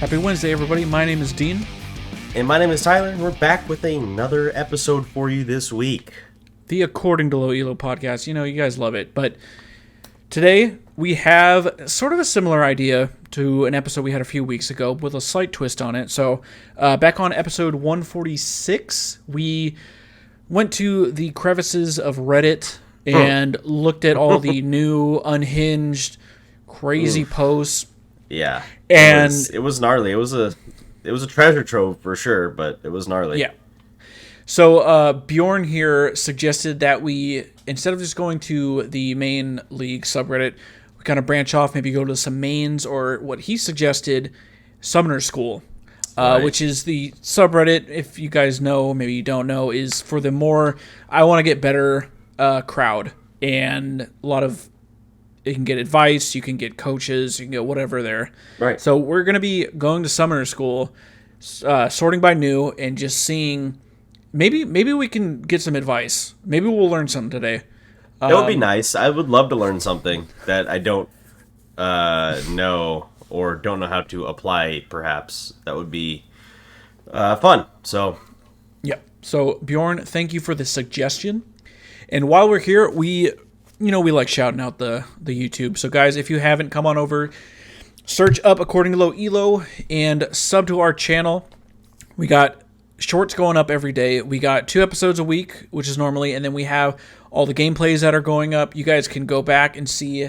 Happy Wednesday, everybody. My name is Dean. And my name is Tyler, and we're back with another episode for you this week. The According to Low Elo podcast. You know, you guys love it. But today, we have sort of a similar idea to an episode we had a few weeks ago with a slight twist on it. So, back on episode 146, we went to the crevices of Reddit and looked at all the new unhinged, crazy posts. Yeah. And it was gnarly. It was a treasure trove for sure, but it was gnarly. Yeah. So Bjorn here suggested that we, instead of just going to the main league subreddit, we kind of branch off, maybe go to some mains, or what he suggested, Summoner School, Right. which is the subreddit, if you guys know, maybe you don't know, is for the more, I want to get better crowd. And a lot of, you can get advice, you can get coaches, you can get whatever there. Right. So we're going to be going to Summoner School, sorting by new, and just seeing, maybe we can get some advice. Maybe we'll learn something today. That would be nice. I would love to learn something that I don't know or don't know how to apply, perhaps. That would be fun. So, Yeah. So Bjorn, thank you for the suggestion. And while we're here, we like shouting out the YouTube. So guys, if you haven't, come on over, search up According to Low Elo and sub to our channel. We got shorts going up every day. We got 2 episodes a week, which is normally, and then we have all the gameplays that are going up. You guys can go back and see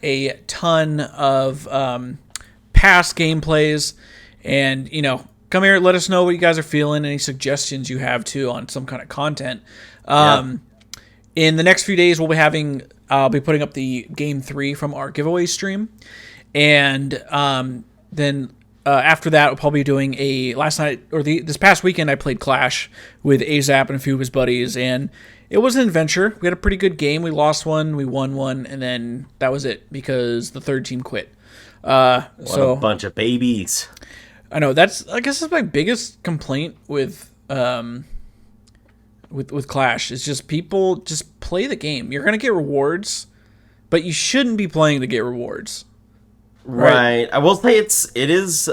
a ton of past gameplays, and come here, let us know what you guys are feeling, any suggestions you have too on some kind of content. In the next few days, I'll be putting up the Game 3 from our giveaway stream. And then after that, we'll probably be doing this past weekend, I played Clash with AZAP and a few of his buddies. And it was an adventure. We had a pretty good game. We lost one, we won one, and then that was it because the third team quit. what a bunch of babies. I know, I guess that's my biggest complaint with Clash. It's just people just play the game. You're gonna get rewards, but you shouldn't be playing to get rewards. Right. I will say it is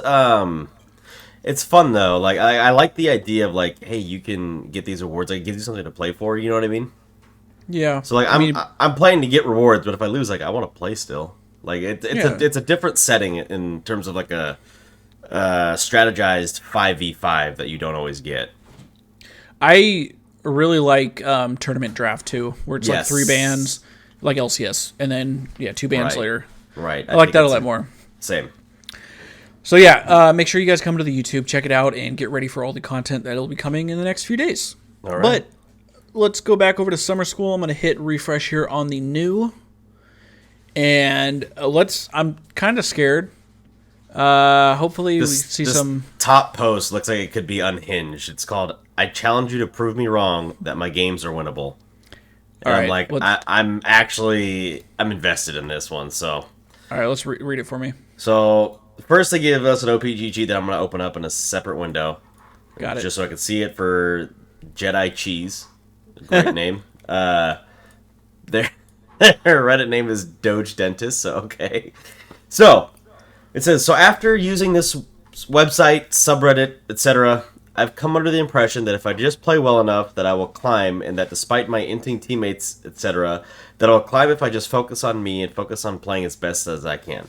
it's fun though. Like I like the idea of like, hey, you can get these rewards. Like, it gives you something to play for. You know what I mean? Yeah. So like I'm playing to get rewards, but if I lose, like I want to play still. Like it's a different setting in terms of like a strategized 5v5 that you don't always get. I really like tournament draft too, where it's like Yes. 3 bands, like LCS, and then 2 bands Right. later. Right. I like that a lot more. Same. So make sure you guys come to the YouTube, check it out, and get ready for all the content that'll be coming in the next few days. All right. But let's go back over to Summer School. I'm going to hit refresh here on the new. And I'm kind of scared. Hopefully we see this some... top post looks like it could be unhinged. It's called "I challenge you to prove me wrong that my games are winnable." And All I'm right, like, I'm invested in this one. So, All right, let's read it for me. so first they give us an OPG cheat that I'm going to open up in a separate window, Got it. just so I can see it for Jedi Cheese. Great name. Their Reddit name is Doge Dentist. So okay. So it says, so after using this website, subreddit, etc., I've come under the impression that if I just play well enough, that I will climb, and that despite my inting teammates, etc., that I'll climb if I just focus on me and focus on playing as best as I can.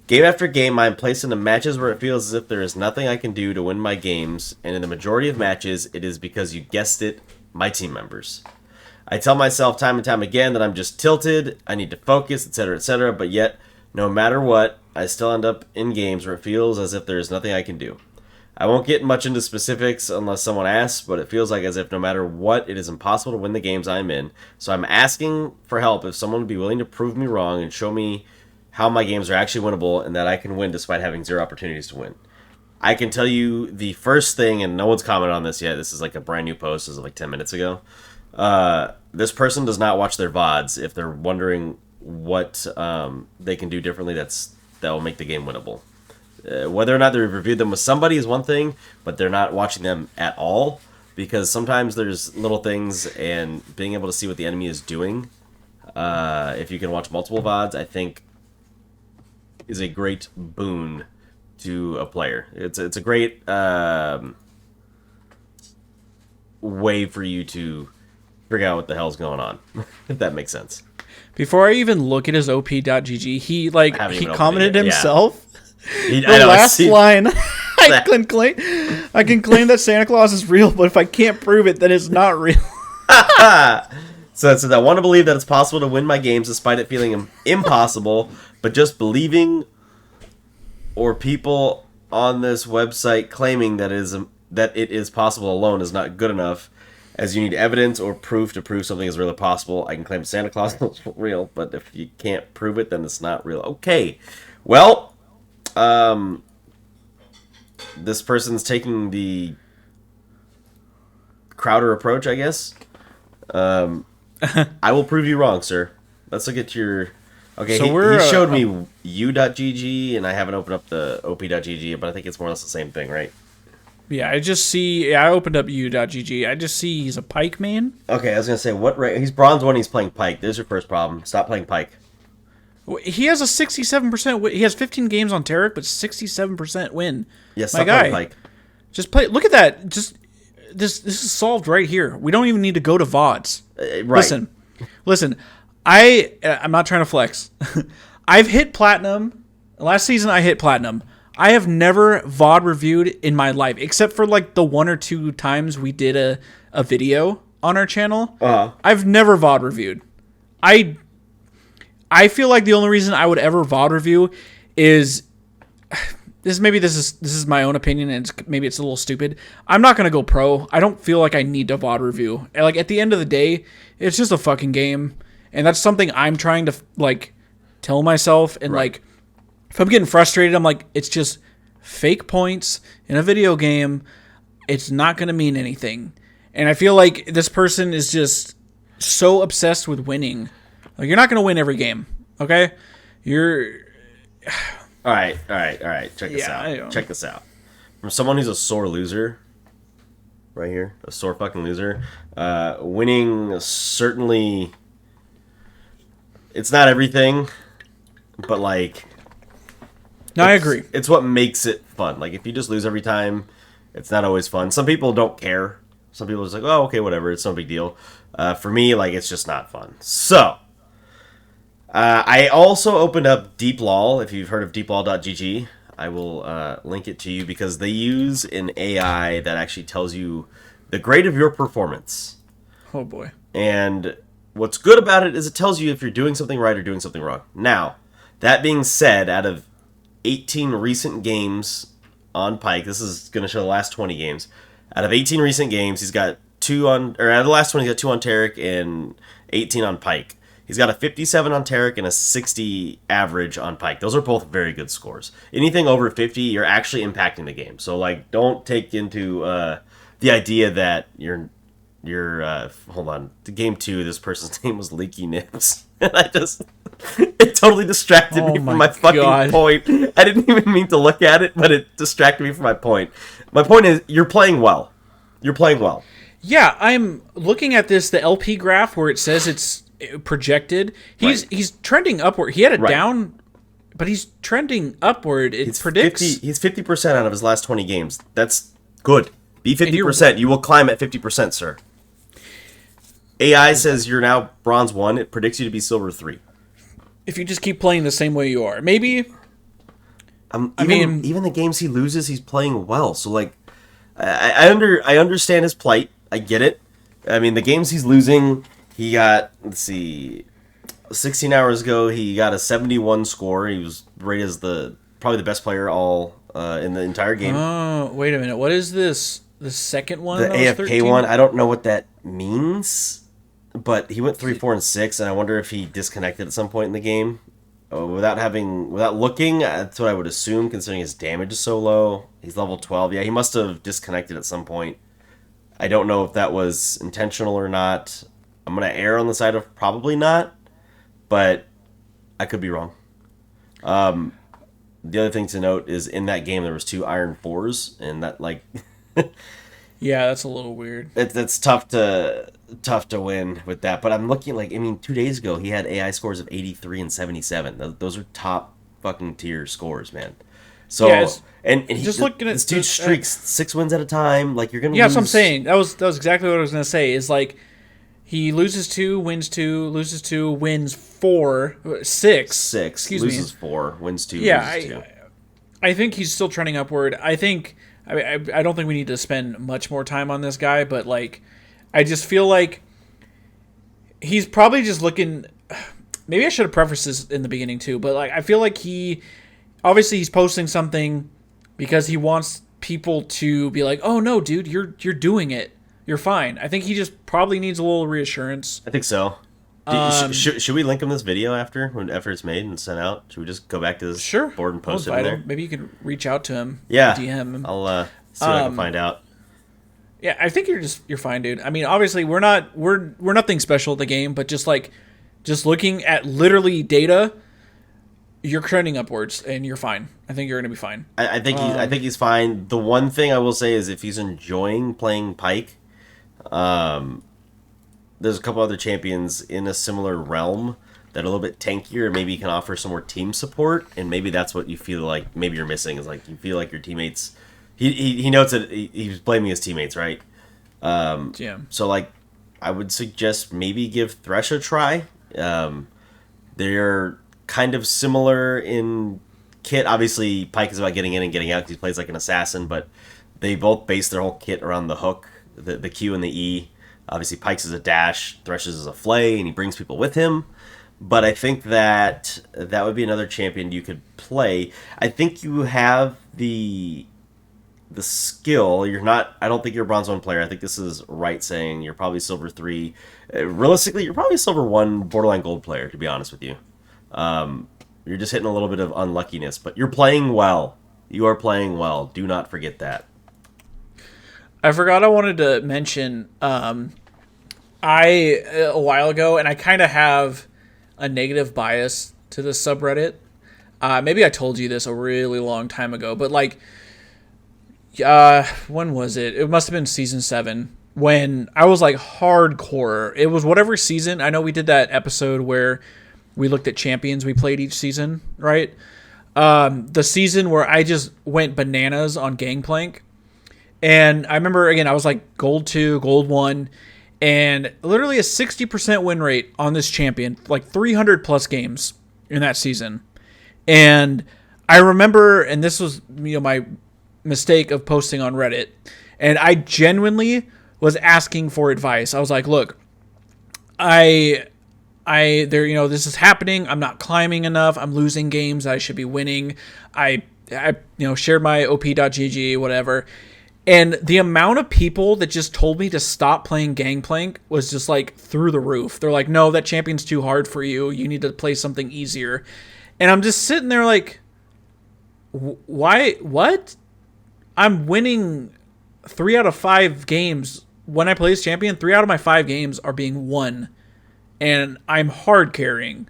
Game after game, I am placed into matches where it feels as if there is nothing I can do to win my games, and in the majority of matches, it is because, you guessed it, my team members. I tell myself time and time again that I'm just tilted, I need to focus, etc., but yet, no matter what, I still end up in games where it feels as if there is nothing I can do. I won't get much into specifics unless someone asks, but it feels like as if no matter what, it is impossible to win the games I'm in. So I'm asking for help if someone would be willing to prove me wrong and show me how my games are actually winnable and that I can win despite having 0 opportunities to win. I can tell you the first thing, and no one's commented on this yet, this is like a brand new post, this is like 10 minutes ago. This person does not watch their VODs if they're wondering what they can do differently that will make the game winnable. Whether or not they've reviewed them with somebody is one thing, but they're not watching them at all, because sometimes there's little things, and being able to see what the enemy is doing, if you can watch multiple VODs, I think is a great boon to a player. It's a great way for you to figure out what the hell's going on, if that makes sense. Before I even look at his op.gg, he he commented himself. Yeah. The last line, I can claim that Santa Claus is real, but if I can't prove it, then it's not real. So it says, I want to believe that it's possible to win my games despite it feeling impossible, but just believing or people on this website claiming that it is possible alone is not good enough, as you need evidence or proof to prove something is really possible. I can claim Santa Claus is real, but if you can't prove it, then it's not real. Okay, well, this person's taking the Crowder approach, I guess. I will prove you wrong, sir. Let's look at your... Okay, so he showed me u.gg, and I haven't opened up the op.gg, but I think it's more or less the same thing, right? Yeah, I just see... I opened up u.gg. I just see he's a Pike main. Okay, I was going to say, what rank... He's Bronze 1, he's playing Pike. There's your first problem. Stop playing Pike. He has a 67% win. He has 15 games on Tarek, but 67% win. Yeah, stop playing Pike. Just play... Look at that. Just... This is solved right here. We don't even need to go to VODs. Right. Listen. I'm not trying to flex. I've hit platinum. Last season I hit platinum. I have never VOD reviewed in my life, except for like the 1 or 2 times we did a video on our channel. I've never VOD reviewed. I feel like the only reason I would ever VOD review is... This is my own opinion, and maybe it's a little stupid. I'm not gonna go pro. I don't feel like I need to VOD review. Like at the end of the day, it's just a fucking game, and that's something I'm trying to like tell myself. And like, if I'm getting frustrated, I'm like, it's just fake points in a video game. It's not gonna mean anything. And I feel like this person is just so obsessed with winning. Like you're not gonna win every game, okay? All right. Check this out. From someone who's a sore loser, right here, a sore fucking loser, winning certainly, it's not everything, but like... No, I agree. It's what makes it fun. Like, if you just lose every time, it's not always fun. Some people don't care. Some people are just like, oh, okay, whatever, it's no big deal. For me, like, it's just not fun. So... I also opened up DeepLol. If you've heard of deeplol.gg, I will link it to you because they use an AI that actually tells you the grade of your performance. Oh, boy. And what's good about it is it tells you if you're doing something right or doing something wrong. Now, that being said, out of 18 recent games on Pike, this is going to show the last 20 games. Out of 18 recent games, he's got 2 on... Or out of the last 20, he's got 2 on Tarek and 18 on Pike. He's got a 57 on Tarek and a 60 average on Pike. Those are both very good scores. Anything over 50, you're actually impacting the game. So, like, don't take into the idea that you're hold on. The game 2, this person's name was Leaky Nips. And it totally distracted me from my fucking point. I didn't even mean to look at it, but it distracted me from my point. My point is, you're playing well. You're playing well. Yeah, I'm looking at the LP graph where it says it's projected. He's trending upward. He had a down, but he's trending upward. It predicts he's 50% out of his last 20 games. That's good. Be 50%. You will climb at 50%, sir. AI says you're now bronze 1. It predicts you to be silver 3. If you just keep playing the same way you are, maybe. Even the games he loses, he's playing well. So like, I understand his plight. I get it. I mean, the games he's losing. He got, 16 hours ago, he got a 71 score. He was rated as probably the best player in the entire game. Oh, wait a minute. What is this? The second one? The AFK one? I don't know what that means, but he went 3, 4, and 6, and I wonder if he disconnected at some point in the game. Without looking, that's what I would assume, considering his damage is so low. He's level 12. Yeah, he must have disconnected at some point. I don't know if that was intentional or not. I'm going to err on the side of probably not, but I could be wrong. The other thing to note is in that game there was 2 iron 4s, and that like... Yeah, that's a little weird. It's tough to win with that, but I'm looking 2 days ago he had AI scores of 83 and 77. Those are top fucking tier scores, man. So Yeah, it's, and he just looking at this dude streaks 6 wins at a time. Like you're gonna yeah, lose. that's what I'm saying. That was exactly what I was gonna say. Is like he loses 2, wins 2, loses 2, wins 4, 6. 6 Excuse loses me. 4, wins 2, Yeah, loses 2. I think he's still trending upward. I think I don't think we need to spend much more time on this guy, but like I just feel like he's probably just looking. Maybe I should have prefaced this in the beginning too, but like I feel like obviously he's posting something because he wants people to be like, "Oh no, dude, you're doing it. You're fine." I think he just probably needs a little reassurance. I think so. Should we link him this video after it's made and sent out? Should we just go back to this Sure. board and post it I'll in invite there? him. Maybe you could reach out to him. Yeah, DM him. I'll see what I can find out. Yeah, I think you're fine, dude. I mean, obviously we're nothing special at the game, but just looking at literally data, you're trending upwards and you're fine. I think you're gonna be fine. I think he's fine. The one thing I will say is if he's enjoying playing Pike, there's a couple other champions in a similar realm that are a little bit tankier, and maybe you can offer some more team support, and maybe that's what you feel like maybe you're missing, is like you feel like your teammates. He notes that he's blaming his teammates, right? Yeah. So like, I would suggest maybe give Thresh a try. They're kind of similar in kit. Obviously, Pike is about getting in and getting out because he plays like an assassin, but they both base their whole kit around the hook, the Q and the E. Obviously, Pike's is a dash, Thresh's is a flay, and he brings people with him. But I think that would be another champion you could play. I think you have the skill. You're not. I don't think you're a bronze 1 player. I think this is right saying you're probably silver 3. Realistically, you're probably a silver 1, borderline gold player. To be honest with you, you're just hitting a little bit of unluckiness, but you're playing well. You are playing well. Do not forget that. I forgot I wanted to mention a while ago, and I kind of have a negative bias to this subreddit. Maybe I told you this a really long time ago, but like, when was it? It must have been season 7 when I was like hardcore. It was whatever season. I know we did that episode where we looked at champions we played each season, right? The season where I just went bananas on Gangplank. And I remember, again, I was like gold 2, gold 1, and literally a 60% win rate on this champion, like 300 plus games in that season. And I remember, and this was my mistake of posting on Reddit, and I genuinely was asking for advice. I was like, look, this is happening. I'm not climbing enough. I'm losing games that I should be winning. I shared my op.gg, whatever. And the amount of people that just told me to stop playing Gangplank was just like through the roof. They're like, no, that champion's too hard for you. You need to play something easier. And I'm just sitting there like, why? What? I'm winning 3 out of 5 games. When I play this champion, 3 out of my 5 games are being won. And I'm hard carrying.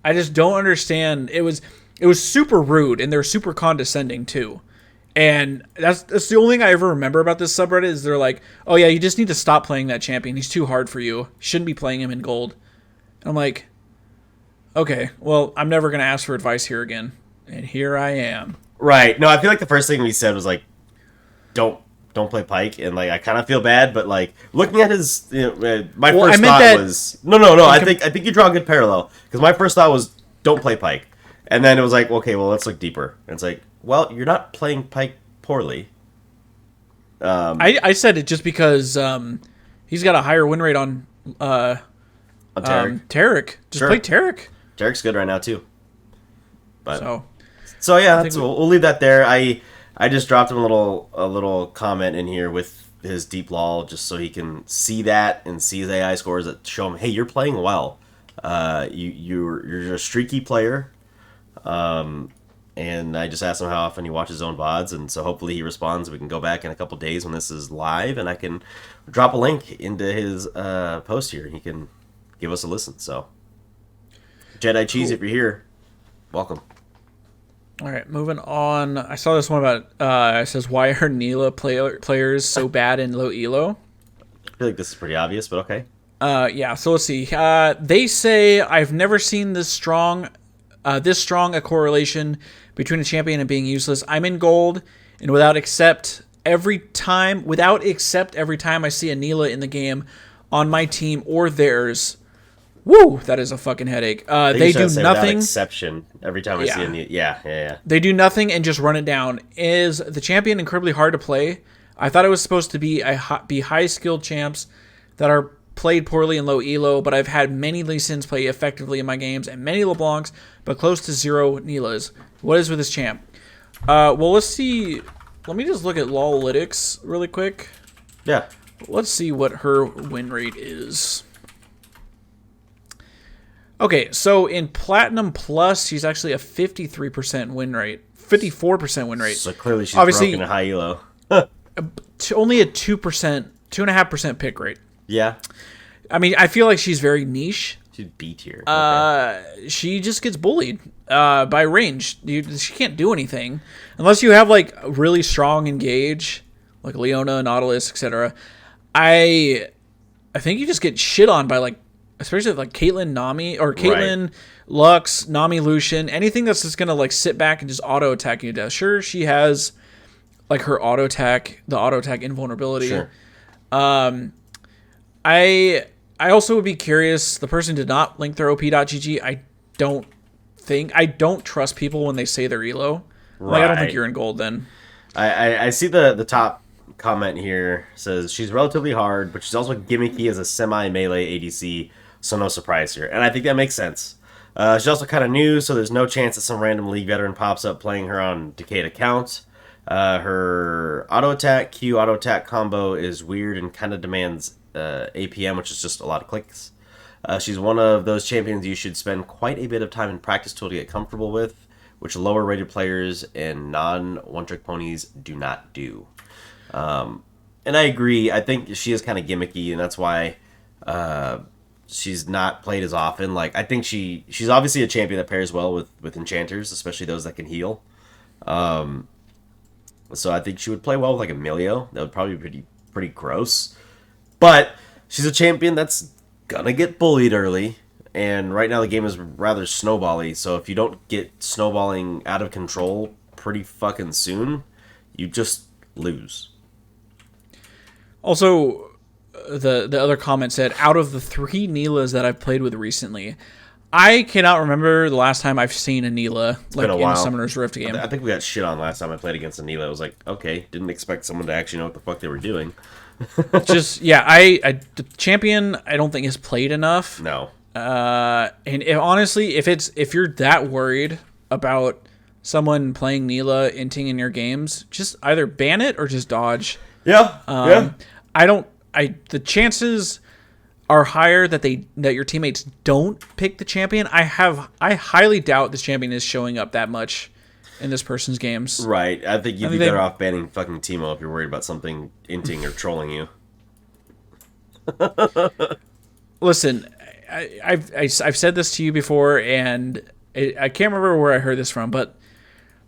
I just don't understand. It was super rude, and they're super condescending too. And that's the only thing I ever remember about this subreddit is they're like, oh yeah, you just need to stop playing that champion. He's too hard for you. You shouldn't be playing him in gold. And I'm like, okay, well, I'm never going to ask for advice here again. And here I am. Right. No, I feel like the first thing we said was like, don't play Pike. And like, I kind of feel bad, but like looking at his, my first thought was, no. I think you draw a good parallel, because my first thought was don't play Pike. And then it was like, okay, well, let's look deeper. And it's like, well, you're not playing Pike poorly. I said it just because he's got a higher win rate on Tarek. Tarek. Just play Tarek. Tarek's good right now too. But so yeah, we'll leave that there. I just dropped him a little comment in here with his deep lol, just so he can see that and see his AI scores that show him, hey, you're playing well. You're a streaky player. And I just asked him how often he watches his own VODs, and so hopefully he responds. We can go back in a couple days when this is live, and I can drop a link into his post here, and he can give us a listen. So, Jedi Cheese, if you're here, welcome. All right, moving on. I saw this one about, it says, why are Neela players so bad in low elo? I feel like this is pretty obvious, but okay. Yeah, so let's see. They say, I've never seen this strong This strong a correlation between a champion and being useless. I'm in gold, and without except every time I see a Neela in the game on my team or theirs. Woo, that is a fucking headache. They do nothing. Exception every time I see a yeah. They do nothing and just run it down. Is the champion incredibly hard to play? I thought it was supposed to be be high skilled champs that are played poorly in low elo, but I've had many Lee Sins play effectively in my games and many LeBlancs, but close to 0 Neelas. What is with this champ? Well, let's see. Let me just look at Lolalytics really quick. Yeah. Let's see what her win rate is. Okay, so in Platinum Plus, she's actually a 53% win rate. 54% win rate. So clearly she's obviously broken a high elo. Only a 2.5% pick rate. Yeah. I mean, I feel like she's very niche. She's B tier. She just gets bullied by range. She can't do anything. Unless you have, like, really strong engage, like Leona, Nautilus, etc. I think you just get shit on by, like, especially like Caitlyn, Nami, or Caitlyn, right. Lux, Nami, Lucian, anything that's just gonna like sit back and just auto attack you to death. Sure, she has like her auto attack, the auto attack invulnerability. Sure. I also would be curious. The person did not link their op.gg. I don't trust people when they say they're elo. Right. Like, I don't think you're in gold then. I see the top comment here says she's relatively hard, but she's also gimmicky as a semi-melee ADC, so no surprise here. And I think that makes sense. She's also kind of new, so there's no chance that some random League veteran pops up playing her on Decayed account. Her auto-attack, Q auto-attack combo is weird and kind of demands APM, which is just a lot of clicks. She's one of those champions you should spend quite a bit of time in practice tool to get comfortable with, which lower-rated players and non-one-trick ponies do not do. And I agree. I think she is kind of gimmicky, and that's why she's not played as often. Like, I think she's obviously a champion that pairs well with enchanters, especially those that can heal. So I think she would play well with like Emilio. That would probably be pretty gross. But she's a champion that's gonna get bullied early, and right now the game is rather snowbally. So if you don't get snowballing out of control pretty fucking soon, you just lose. Also, the other comment said, out of the 3 Neelas that I've played with recently, I cannot remember the last time I've seen a Neela like in a Summoner's Rift game. I think we got shit on last time I played against a Neela. I was like, okay, didn't expect someone to actually know what the fuck they were doing. Just, yeah, the champion I don't think has played enough. No. And honestly, if you're that worried about someone playing Neela inting in your games, just either ban it or just dodge. Yeah. The chances are higher that your teammates don't pick the champion. I highly doubt this champion is showing up that much in this person's games. Right. I think you'd be better off banning fucking Teemo if you're worried about something inting or trolling you. Listen, I've said this to you before, and I can't remember where I heard this from, but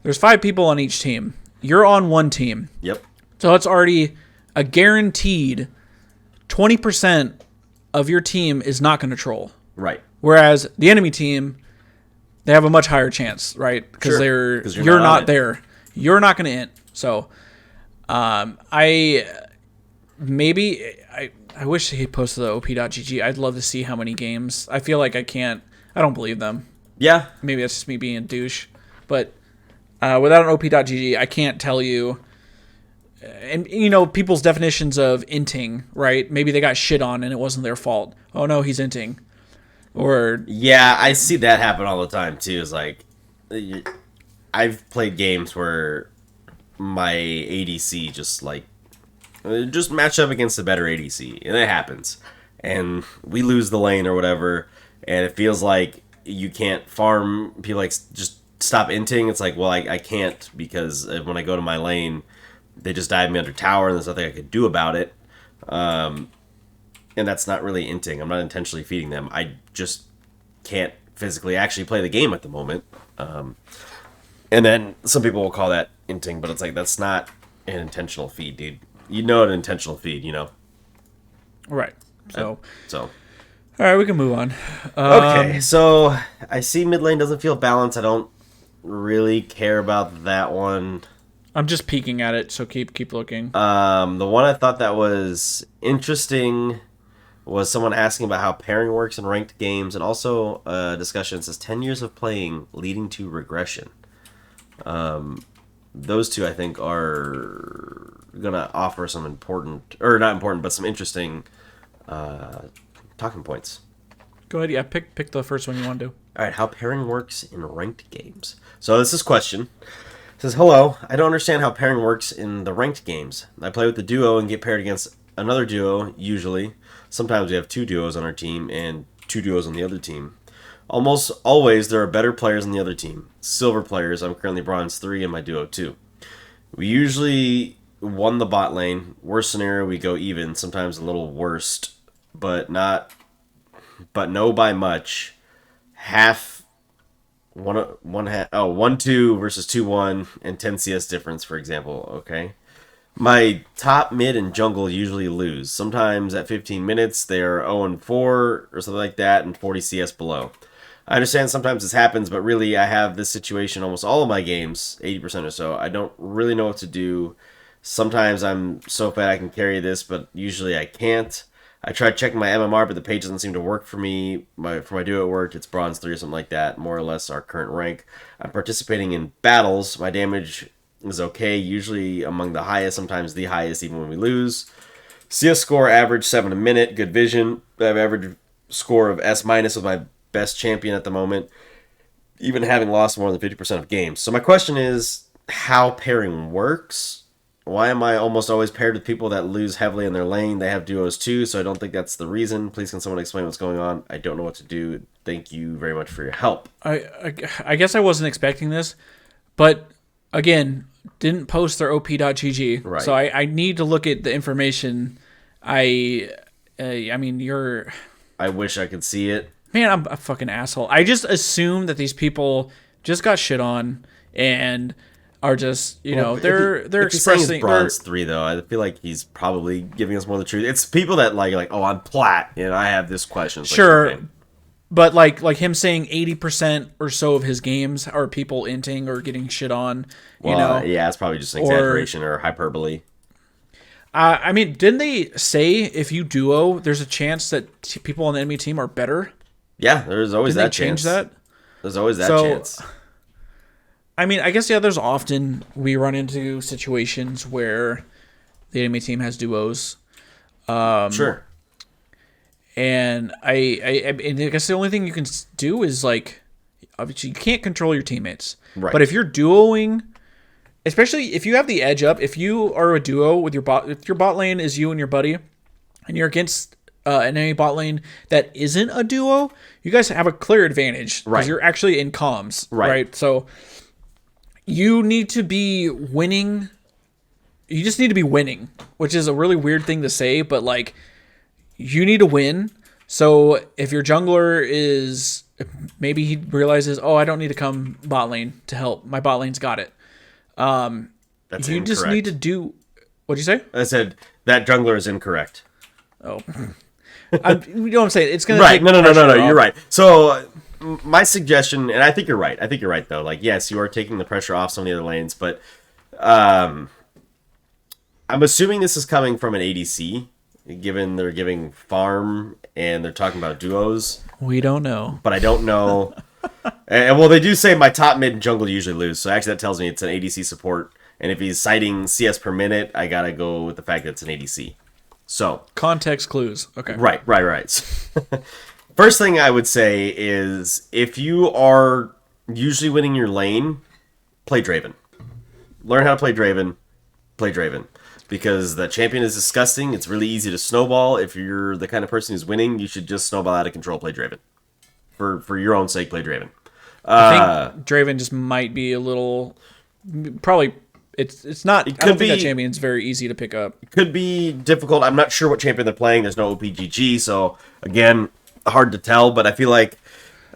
there's 5 people on each team. You're on one team. Yep. So it's already a guaranteed 20% of your team is not going to troll. Right. Whereas the enemy team, they have a much higher chance, right? Because you're not there. You're not going to int. So I wish he posted the op.gg. I'd love to see how many games. I feel like I don't believe them. Yeah. Maybe that's just me being a douche. But without an op.gg, I can't tell you. And, people's definitions of inting, right? Maybe they got shit on and it wasn't their fault. Oh, no, he's inting. Or... Yeah, I see that happen all the time, too. It's like, I've played games where my ADC just match up against a better ADC. And it happens. And we lose the lane or whatever. And it feels like you can't farm. People just stop inting. It's like, well, I can't, because when I go to my lane, they just dive me under tower, and there's nothing I could do about it. And that's not really inting. I'm not intentionally feeding them. I just can't physically actually play the game at the moment. And then some people will call that inting, but it's like, that's not an intentional feed, dude. You know an intentional feed, Right. So All right, we can move on. Okay, so I see mid lane doesn't feel balanced. I don't really care about that one. I'm just peeking at it, so keep looking. The one I thought that was interesting was someone asking about how pairing works in ranked games, and also a discussion says 10 years of playing leading to regression. Those two I think are gonna offer some important, or not important, but some interesting talking points. Go ahead. Yeah, pick the first one you want to do. All right, how pairing works in ranked games. So this is question. It says, hello, I don't understand how pairing works in the ranked games. I play with the duo and get paired against another duo, usually. Sometimes we have two duos on our team and two duos on the other team. Almost always there are better players on the other team. Silver players, I'm currently bronze 3 in my duo 2. We usually won the bot lane. Worst scenario, we go even, sometimes a little worst, but no by much. Half 1-2 versus 2-1 and 10 CS difference, for example. Okay, my top, mid, and jungle usually lose. Sometimes at 15 minutes they are 0-4 or something like that, and 40 CS below. I understand sometimes this happens, but really I have this situation almost all of my games, 80% or so. I don't really know what to do. Sometimes I'm so fat I can carry this, but usually I can't. I tried checking my MMR, but the page doesn't seem to work for me. For my duo, it worked. It's bronze 3 or something like that, more or less our current rank. I'm participating in battles. My damage is okay, usually among the highest, sometimes the highest, even when we lose. CS score average 7 a minute. Good vision. I have average score of S- with my best champion at the moment, even having lost more than 50% of games. So my question is how pairing works. Why am I almost always paired with people that lose heavily in their lane? They have duos too, so I don't think that's the reason. Please, can someone explain what's going on? I don't know what to do. Thank you very much for your help. I guess I wasn't expecting this, but again, didn't post their op.gg, Right. so I need to look at the information. I mean, I wish I could see it. man, I'm a fucking asshole. I just assume that these people just got shit on and are just, they're If he's saying expressing he's bronze 3 though, I feel like he's probably giving us more of the truth. It's people that like oh, I'm plat and I have this question. It's sure. Like, okay. But like him saying 80% or so of his games are people inting or getting shit on, Well, yeah, it's probably just an exaggeration or hyperbole. I mean, didn't they say if you duo, there's a chance that people on the enemy team are better? Yeah, there's always Didn't that they change chance. that? There's always that So, chance. I mean, I guess there's often we run into situations where the enemy team has duos. Sure. And I guess the only thing you can do is like, obviously you can't control your teammates. Right. But if you're duoing, especially if you have the edge up, if you are a duo with your bot, if your bot lane is you and your buddy, and you're against an enemy bot lane that isn't a duo, you guys have a clear advantage because Right. you're actually in comms, Right. right? So you need to be winning. You just need to be winning, which is a really weird thing to say, but like you need to win. So if your jungler is, maybe he realizes, oh, I don't need to come bot lane to help. My bot lane's got it. That's You incorrect. just need to do. What'd you say? I said that jungler is incorrect. Oh, you know what I'm saying? It's gonna Right. take No. pressure off. You're right. So my suggestion, and I think you're right. I think you're right though. Like, yes, you are taking the pressure off some of the other lanes, but I'm assuming this is coming from an ADC, given they're giving farm and they're talking about duos. We don't know. But I don't know. And well, they do say my top, mid, and jungle usually lose. So actually, that tells me it's an ADC support. And if he's citing CS per minute, I gotta go with the fact that it's an ADC. So Context clues. Okay. right. First thing I would say is if you are usually winning your lane, play Draven. Learn how to play Draven. Play Draven. Because the champion is disgusting. It's really easy to snowball. If you're the kind of person who's winning, you should just snowball out of control, play Draven. For your own sake, play Draven. I think Draven just might be a little. Probably. It's not. I don't think that champion's very easy to pick up. Could be difficult. I'm not sure what champion they're playing. There's no OPGG, so again, hard to tell. But I feel like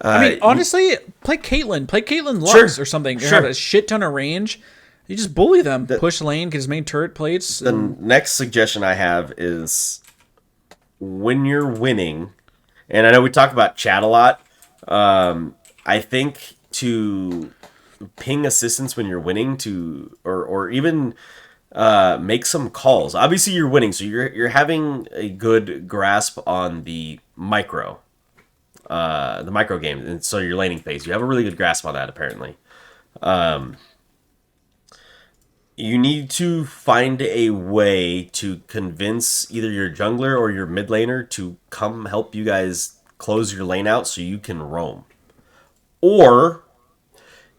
I mean, honestly, play Caitlyn. Play Caitlyn Lux Sure. or something. Sure. Have a shit ton of range. You just bully them. Push lane, get his main turret plates. the next suggestion I have is when you're winning, And I know we talk about chat a lot. I think to ping assistance when you're winning or even make some calls. Obviously, you're winning, so you're having a good grasp on the micro game, and so your laning phase. You have a really good grasp on that, apparently. You need to find a way to convince either your jungler or your mid laner to come help you guys close your lane out so you can roam. Or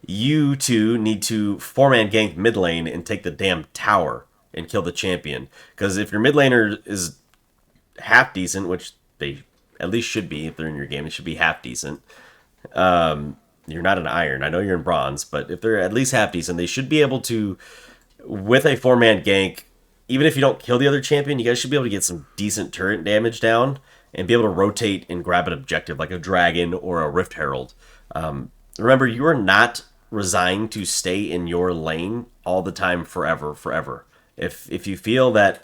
you two need to four-man gank mid lane and take the damn tower and kill the champion. Because if your mid laner is half decent, which they at least should be if they're in your game, it should be half decent. You're not an iron. I know you're in bronze, but if they're at least half decent, they should be able to, with a four-man gank, even if you don't kill the other champion, you guys should be able to get some decent turret damage down and be able to rotate and grab an objective like a dragon or a Rift Herald. Remember, you are not resigned to stay in your lane all the time forever. If you feel that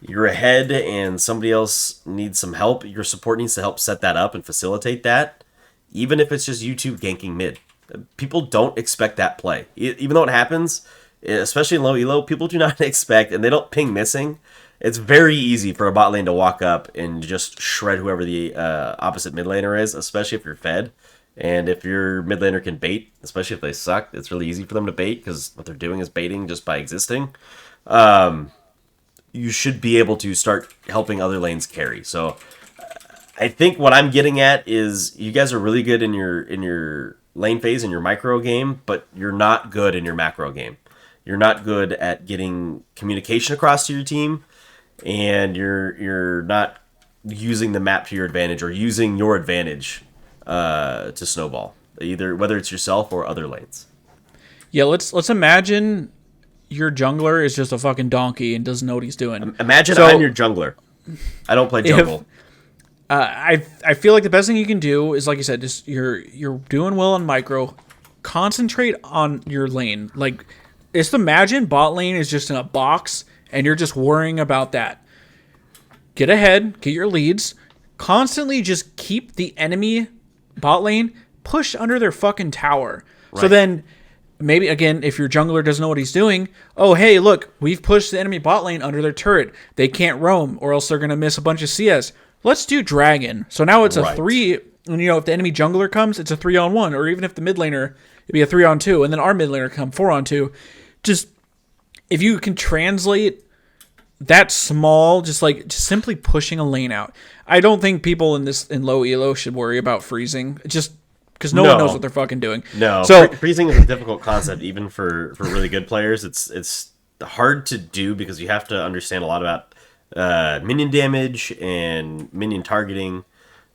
you're ahead and somebody else needs some help, your support needs to help set that up and facilitate that, even if it's just you two ganking mid. People don't expect that play. Even though it happens, especially in low elo, people do not expect, and they don't ping missing. It's very easy for a bot lane to walk up and just shred whoever the opposite mid laner is, especially if you're fed. And if your mid laner can bait, especially if they suck, it's really easy for them to bait because what they're doing is baiting just by existing. You should be able to start helping other lanes carry. So I think what I'm getting at is you guys are really good in your lane phase in your micro game, but you're not good in your macro game. You're not good at getting communication across to your team, and you're not using the map to your advantage or using your advantage to snowball, either whether it's yourself or other lanes. Yeah, let's imagine your jungler is just a fucking donkey and doesn't know what he's doing. Imagine I'm your jungler. I don't play jungle. I feel like the best thing you can do is, like you said, just you're doing well on micro. Concentrate on your lane. Like, just imagine bot lane is just in a box and you're just worrying about that. Get ahead, get your leads. Constantly just keep the enemy bot lane pushed under their fucking tower. Right. So then, maybe, again, if your jungler doesn't know what he's doing, oh, hey, look, we've pushed the enemy bot lane under their turret. They can't roam or else they're going to miss a bunch of CS. Let's do dragon. So now it's a 3, and if the enemy jungler comes, it's a 3-on-1, or even if the mid laner, it'd be a 3-on-2, and then our mid laner come 4-on-2. Just, if you can translate that small, just simply pushing a lane out. I don't think people in low elo should worry about freezing, just because no one knows what they're fucking doing. No, so freezing is a difficult concept, even for really good players. It's hard to do because you have to understand a lot about minion damage and minion targeting.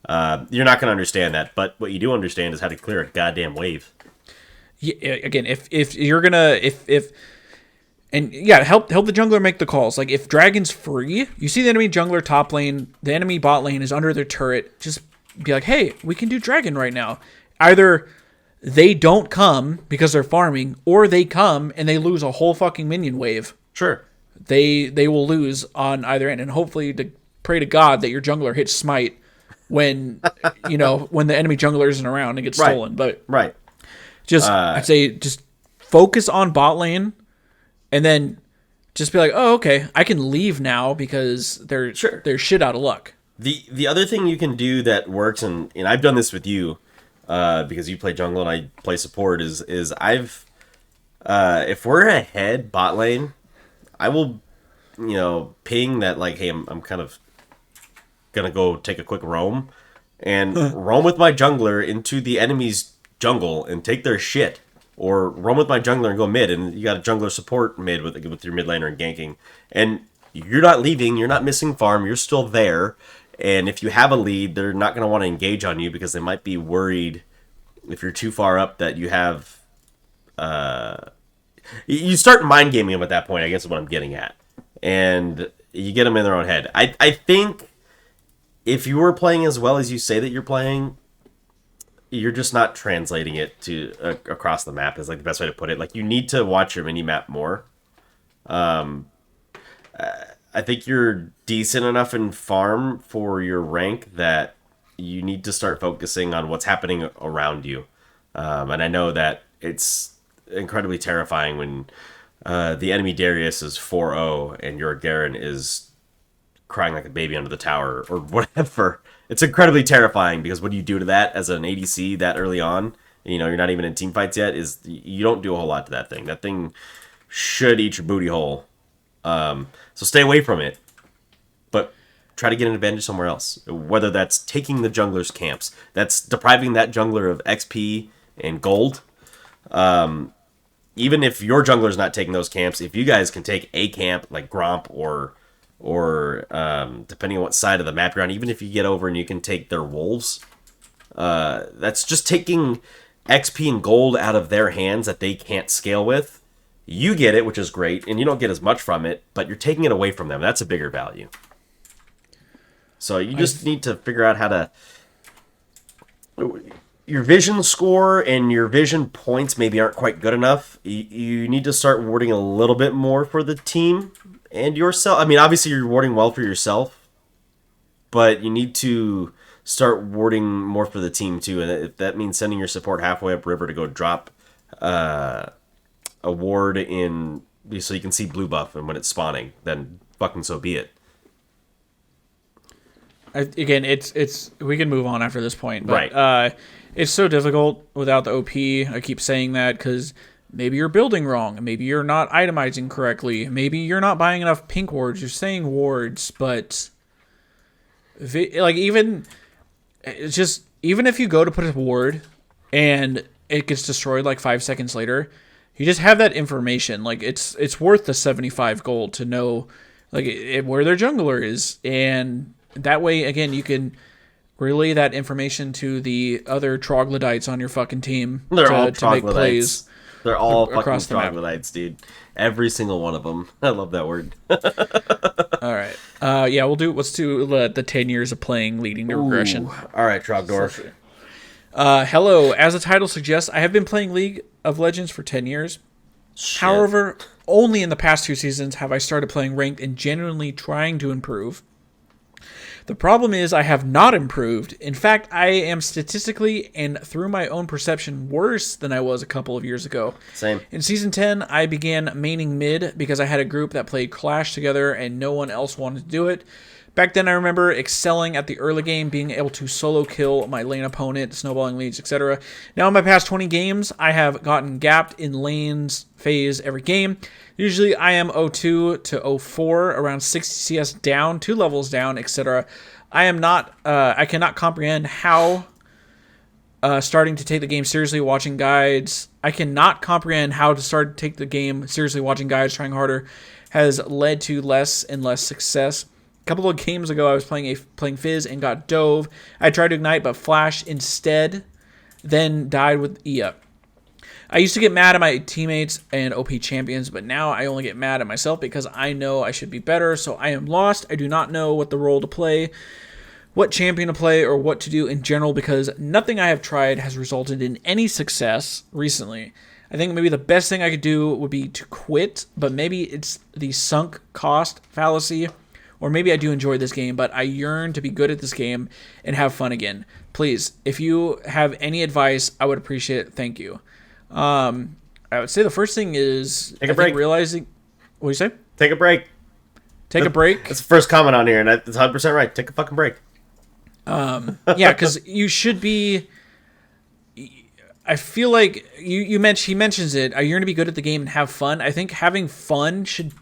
You're not going to understand that, but what you do understand is how to clear a goddamn wave. Yeah, again, if you're gonna help the jungler make the calls. Like, if dragon's free, you see the enemy jungler top lane, the enemy bot lane is under their turret, just be like, hey, we can do dragon right now. Either they don't come because they're farming, or they come and they lose a whole fucking minion wave. Sure. They will lose on either end, and hopefully to pray to God that your jungler hits smite when when the enemy jungler isn't around and gets stolen. But I'd say just focus on bot lane, and then just be like, oh, okay, I can leave now because they're shit out of luck. The other thing you can do that works, and I've done this with you because you play jungle and I play support, is I've if we're ahead bot lane, I will, ping that, like, hey, I'm kind of gonna go take a quick roam and roam with my jungler into the enemy's jungle and take their shit, or roam with my jungler and go mid, and you got a jungler support mid with your mid laner and ganking, and you're not leaving, you're not missing farm, you're still there, and if you have a lead, they're not gonna want to engage on you because they might be worried if you're too far up that you have. You start mind gaming them at that point, I guess is what I'm getting at. And you get them in their own head. I think if you were playing as well as you say that you're playing, you're just not translating it to across the map is like the best way to put it. Like, you need to watch your mini map more. I think you're decent enough in farm for your rank that you need to start focusing on what's happening around you. And I know that it's incredibly terrifying when the enemy Darius is 4-0 and your Garen is crying like a baby under the tower or whatever. It's incredibly terrifying because what do you do to that as an ADC that early on? You know, you're not even in team fights yet. Is you don't do a whole lot to that thing. That thing should eat your booty hole. So stay away from it. But try to get an advantage somewhere else. Whether that's taking the jungler's camps, that's depriving that jungler of XP and gold. Even if your jungler's not taking those camps, if you guys can take a camp like Gromp or depending on what side of the map you're on, even if you get over and you can take their wolves, that's just taking XP and gold out of their hands that they can't scale with. You get it, which is great, and you don't get as much from it, but you're taking it away from them. That's a bigger value. So you just need to figure out how to... Your vision score and your vision points maybe aren't quite good enough. You need to start rewarding a little bit more for the team and yourself. I mean, obviously you're rewarding well for yourself, but you need to start rewarding more for the team too. And if that means sending your support halfway up river to go drop a ward in so you can see blue buff and when it's spawning, then fucking so be it. Again, it's we can move on after this point, but Right. It's so difficult without the OP. I keep saying that because maybe you're building wrong, maybe you're not itemizing correctly, maybe you're not buying enough pink wards. You're saying wards, but even if you go to put a ward and it gets destroyed like 5 seconds later, you just have that information. Like it's worth the 75 gold to know like where their jungler is, and that way again you can relay that information to the other troglodytes on your fucking team. They're all to make plays. They're all fucking across the map. troglodytes, dude. Every single one of them. I love that word. All right. Yeah, let's do the 10 years of playing leading to regression. All right, Trogdor. Hello. As the title suggests, I have been playing League of Legends for 10 years. Shit. However, only in the past 2 seasons have I started playing ranked and genuinely trying to improve. The problem is I have not improved. In fact, I am statistically and through my own perception worse than I was a couple of years ago. Same. In Season 10, I began maining mid because I had a group that played Clash together and no one else wanted to do it. Back then, I remember excelling at the early game, being able to solo kill my lane opponent, snowballing leads, etc. Now, in my past 20 games, I have gotten gapped in lanes phase every game. Usually, I am 02 to 04, around 60 CS down, 2 levels down, etc. I cannot comprehend how starting to take the game seriously, watching guides. I cannot comprehend how to start to take the game seriously, watching guides, trying harder, has led to less and less success. A couple of games ago, I was playing Fizz and got dove. I tried to ignite, but Flash instead, then died with Ea. I used to get mad at my teammates and OP champions, but now I only get mad at myself because I know I should be better, so I am lost. I do not know what the role to play, what champion to play, or what to do in general because nothing I have tried has resulted in any success recently. I think maybe the best thing I could do would be to quit, but maybe it's the sunk cost fallacy. Or maybe I do enjoy this game, but I yearn to be good at this game and have fun again. Please, if you have any advice, I would appreciate it. Thank you. I would say the first thing is Take a break. Realizing. What do you say? Take a break. Take a break. That's the first comment on here, and that's 100% right. Take a fucking break. Yeah, because you should be. I feel like he mentions it. I yearn to be good at the game and have fun. I think having fun should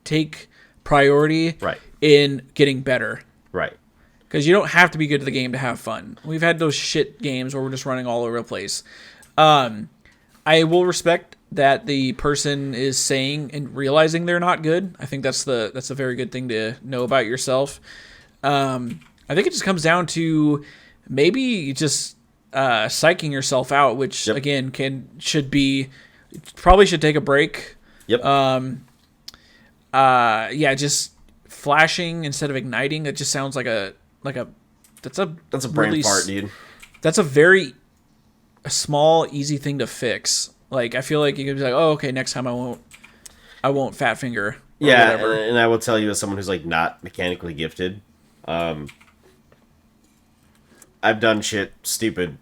take priority in getting better. Right. Because you don't have to be good at the game to have fun. We've had those shit games where we're just running all over the place. I will respect that the person is saying and realizing they're not good. I think that's a very good thing to know about yourself. I think it just comes down to maybe just psyching yourself out, which again probably should take a break. Yep. Just flashing instead of igniting. It just sounds like that's a brain really fart, dude. That's a small, easy thing to fix. Like I feel like you could be like, oh, okay, next time I won't fat finger. Yeah, whatever. And I will tell you as someone who's like not mechanically gifted, I I've done shit stupider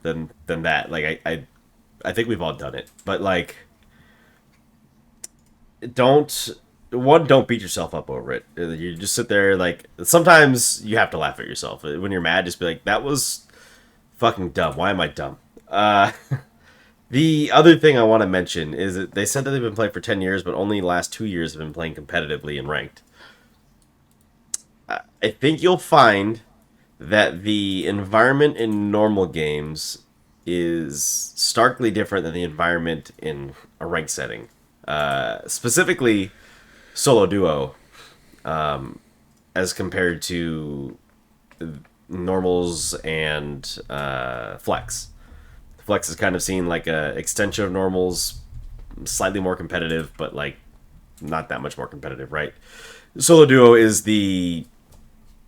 than that. Like I think we've all done it. But like, don't beat yourself up over it. You just sit there. Like, sometimes you have to laugh at yourself when you're mad. Just be like, that was fucking dumb. Why am I dumb? The other thing I want to mention is that they said that they've been playing for 10 years, but only the last 2 years have been playing competitively and ranked. I think you'll find that the environment in normal games is starkly different than the environment in a ranked setting. Specifically, solo duo, as compared to normals and flex. Flex is kind of seen like a extension of normals, slightly more competitive, but like not that much more competitive, right? Solo duo is the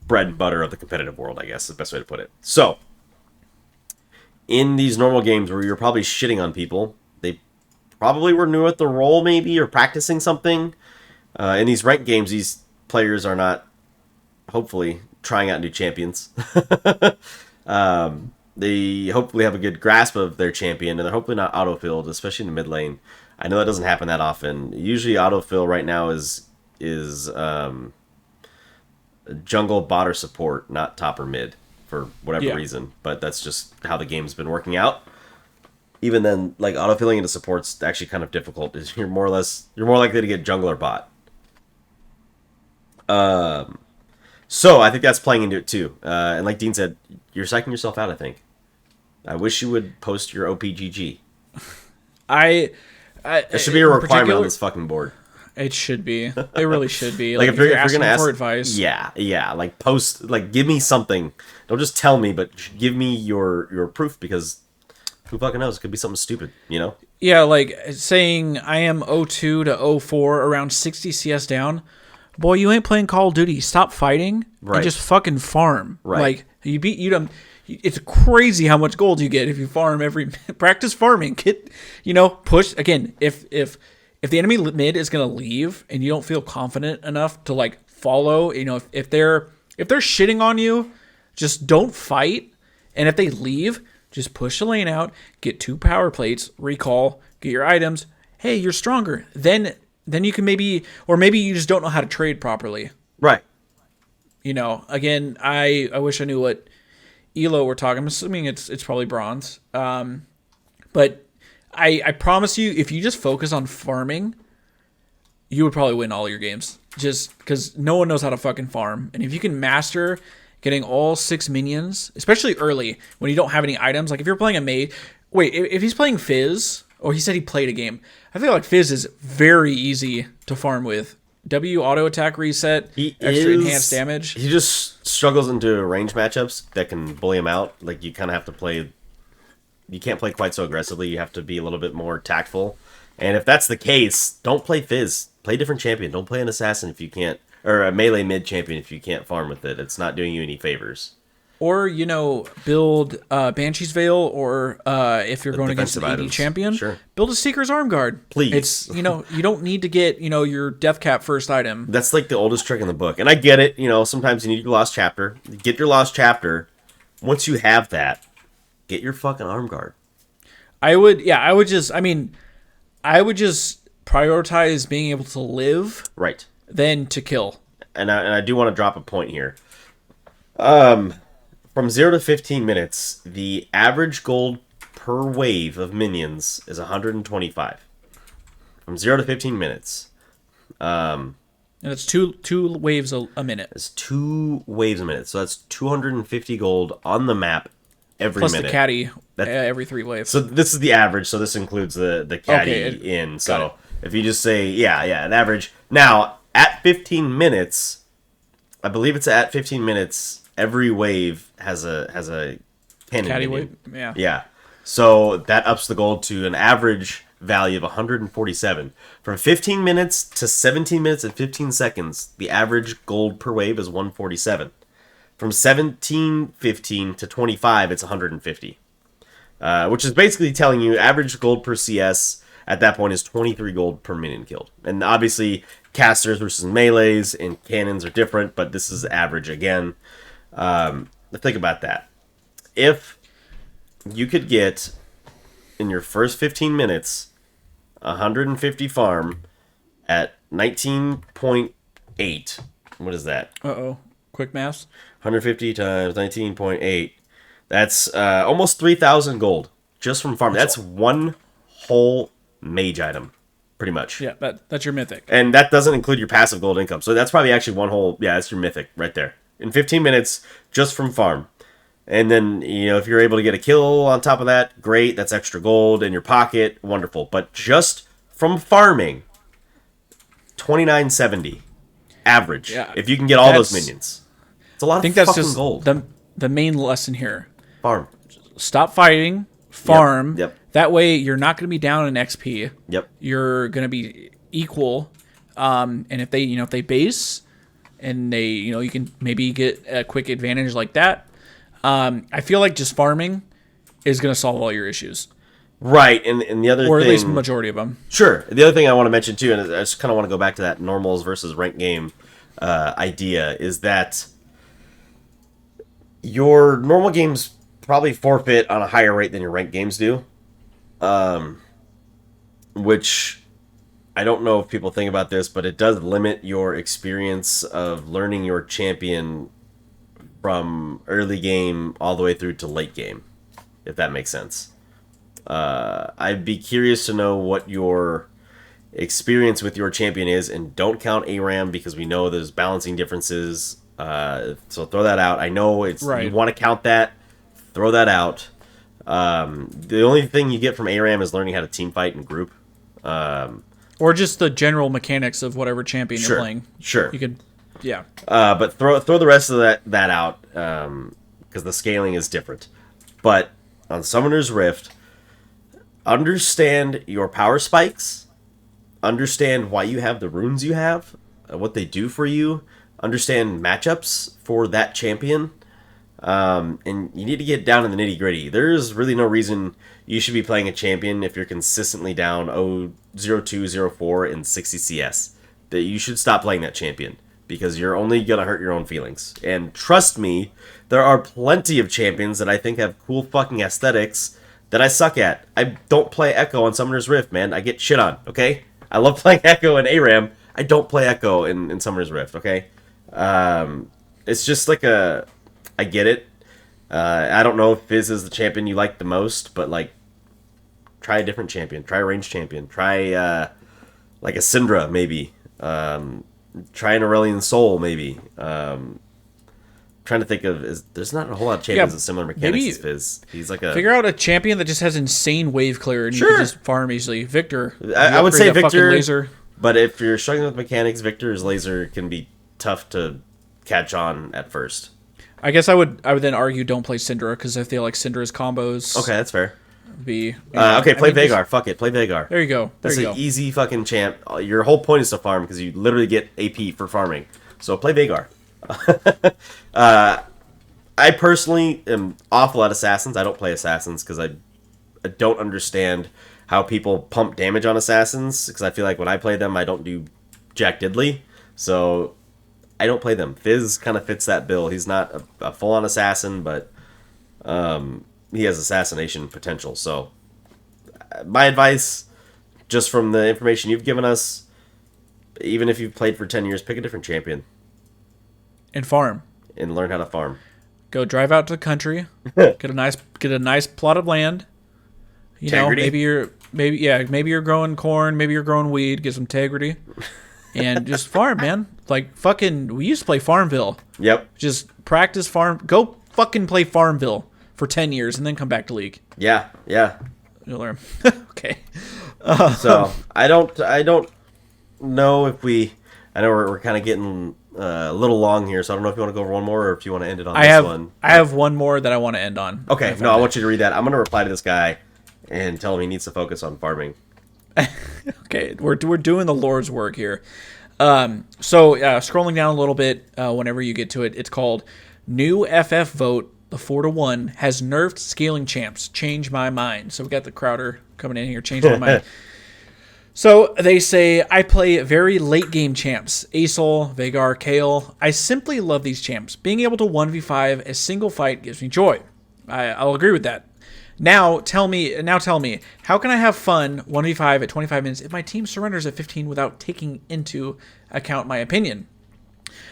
bread and butter of the competitive world, I guess is the best way to put it. So, in these normal games where you're probably shitting on people, they probably were new at the role, maybe, or practicing something. In these ranked games, these players are not, hopefully, trying out new champions. They hopefully have a good grasp of their champion, and they're hopefully not auto-filled, especially in the mid lane. I know that doesn't happen that often. Usually auto-fill right now is jungle, bot, or support, not top or mid, for whatever reason. But that's just how the game's been working out. Even then, like, auto-filling into support's actually kind of difficult. You're more likely to get jungle or bot. So I think that's playing into it too. And like Dean said, you're psyching yourself out, I think. I wish you would post your OPGG. It should be a requirement on this fucking board. It should be. It really should be. Like, if you're asking gonna ask for advice. Yeah. Like, post, like, give me something. Don't just tell me, but give me your proof, because who fucking knows? It could be something stupid, you know? Yeah, like saying I am 02 to 04, around 60 CS down. Boy, you ain't playing Call of Duty. Stop fighting and just fucking farm. Right. Like, it's crazy how much gold you get if you farm practice farming. Push again. If the enemy mid is gonna leave and you don't feel confident enough to like follow, if they're shitting on you, just don't fight. And if they leave, just push the lane out, get 2 power plates, recall, get your items. Hey, you're stronger. Then you can maybe you just don't know how to trade properly. Right. Again, I wish I knew what Elo we're talking. I'm assuming it's probably bronze. But I promise you, if you just focus on farming, you would probably win all your games. Just because no one knows how to fucking farm. And if you can master getting all 6 minions, especially early, when you don't have any items. Like, if you're playing a mage... Wait, if he's playing Fizz... Or he said he played a game. I feel like Fizz is very easy to farm with. W auto attack reset, extra enhanced damage. He just struggles into range matchups that can bully him out. Like, you kind of have to play... You can't play quite so aggressively. You have to be a little bit more tactful. And if that's the case, don't play Fizz. Play a different champion. Don't play an assassin if you can't... Or a melee mid champion if you can't farm with it. It's not doing you any favors. Or, build Banshee's Veil, or if you're going against an AD champion, build a Seeker's Arm Guard. Please. It's, you don't need to get, your Death Cap first item. That's like the oldest trick in the book. And I get it, sometimes you need your Lost Chapter. Get your Lost Chapter. Once you have that, get your fucking Arm Guard. I would just prioritize being able to live. Right. Than to kill. And I do want to drop a point here. From 0 to 15 minutes, the average gold per wave of minions is 125. From 0 to 15 minutes. And it's two waves a minute. It's 2 waves a minute. So that's 250 gold on the map every plus minute. Plus the caddy every 3 waves. So this is the average. So this includes the caddy in. So if you just say, an average. Now, at 15 minutes, I believe it's at 15 minutes... Every wave has a cannon caddy minion. wave, yeah. So that ups the gold to an average value of 147. From 15 minutes to 17 minutes and 15 seconds, the average gold per wave is 147. From 17:15 to 25, it's 150, which is basically telling you average gold per CS at that point is 23 gold per minion killed. And obviously, casters versus melees and cannons are different, but this is average again. think about that. If you could get in your first 15 minutes 150 farm at 19.8, what is that? Uh-oh. Quick maths. 150 times 19.8. That's almost 3,000 gold just from farm. That's one whole mage item, pretty much. Yeah, that's your mythic. And that doesn't include your passive gold income. So that's probably actually one whole, yeah, that's your mythic right there. In 15 minutes, just from farm. And then, if you're able to get a kill on top of that, great. That's extra gold in your pocket. Wonderful. But just from farming, 2970 average. Yeah, if you can get all those minions. It's a lot of fucking gold. The main lesson here. Farm. Stop fighting. Farm. Yep. That way, you're not going to be down in XP. Yep. You're going to be equal. And if they base, and they, you can maybe get a quick advantage like that. I feel like just farming is going to solve all your issues. Right, and the other thing... Or at least majority of them. Sure. The other thing I want to mention, too, and I just kind of want to go back to that normals versus rank game idea, is that your normal games probably forfeit on a higher rate than your ranked games do. Which, I don't know if people think about this, but it does limit your experience of learning your champion from early game all the way through to late game, if that makes sense. I'd be curious to know what your experience with your champion is, and don't count ARAM because we know there's balancing differences. So throw that out. I know it's right. You want to count that. Throw that out. The only thing you get from ARAM is learning how to team fight and group. Or just the general mechanics of whatever champion you're playing. Sure. You could, yeah. But throw the rest of that out because the scaling is different. But on Summoner's Rift, understand your power spikes. Understand why you have the runes you have, what they do for you. Understand matchups for that champion. And you need to get down in the nitty gritty. There's really no reason you should be playing a champion if you're consistently down 0.02, 0.4 in 60 CS. That you should stop playing that champion because you're only gonna hurt your own feelings. And trust me, there are plenty of champions that I think have cool fucking aesthetics that I suck at. I don't play Echo on Summoner's Rift, man. I get shit on, okay? I love playing Echo and ARAM. I don't play Echo in Summoner's Rift, okay? It's just like I get it. I don't know if Fizz is the champion you like the most, but like, try a different champion. Try a ranged champion. Try like a Syndra maybe. Try an Aurelion Soul maybe. Trying to think of there's not a whole lot of champions with similar mechanics as Fizz. He's like figure out a champion that just has insane wave clear and you can just farm easily. Victor. I would say Victor. Laser. But if you're struggling with mechanics, Victor's laser can be tough to catch on at first. I guess I would then argue don't play Syndra because I feel like Syndra's combos. Okay, that's fair. Okay, play Veigar. Fuck it, play Veigar. There you go. That's an easy fucking champ. Your whole point is to farm because you literally get AP for farming. So play Veigar. I personally am awful at assassins. I don't play assassins because I don't understand how people pump damage on assassins because I feel like when I play them I don't do jack diddly. So I don't play them. Fizz kind of fits that bill. He's not a full-on assassin, but he has assassination potential. So my advice, just from the information you've given us, even if you've played for 10 years, pick a different champion. And farm. And learn how to farm. Go drive out to the country. get a nice plot of land. You integrity. Know, maybe you're growing corn, maybe you're growing weed, get some integrity. And just farm, man. Like, fucking, we used to play Farmville. Yep. Just practice farm. Go fucking play Farmville for 10 years and then come back to League. Yeah. You'll learn. Okay. So, I don't know if I know we're kind of getting a little long here, so I don't know if you want to go over one more or if you want to end it on this one. I have one more that I want to end on. Okay, I want you to read that. I'm going to reply to this guy and tell him he needs to focus on farming. Okay, we're doing the Lord's work here. Scrolling down a little bit, whenever you get to it, it's called New FF Vote, the 4-1, has nerfed scaling champs. Change my mind. So we got the Crowder coming in here, change my mind. So they say, I play very late game champs. Aesol, Vagar, Kale. I simply love these champs. Being able to 1v5 a single fight gives me joy. I'll agree with that. Now tell me, how can I have fun 1v5 at 25 minutes if my team surrenders at 15 without taking into account my opinion?